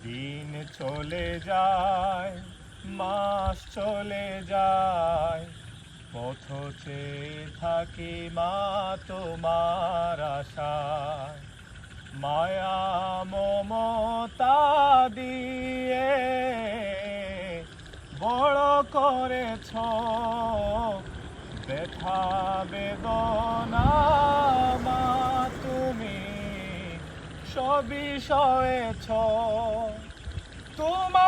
দিন চলে যায়, মাস চলে যায়, পথ চেয়ে থাকি মা তোমার আশায়। মায়া মমতা দিয়ে বড় করেছ, ব্যথা বেদনা মা তুমি সবই সয়েছ। তোমার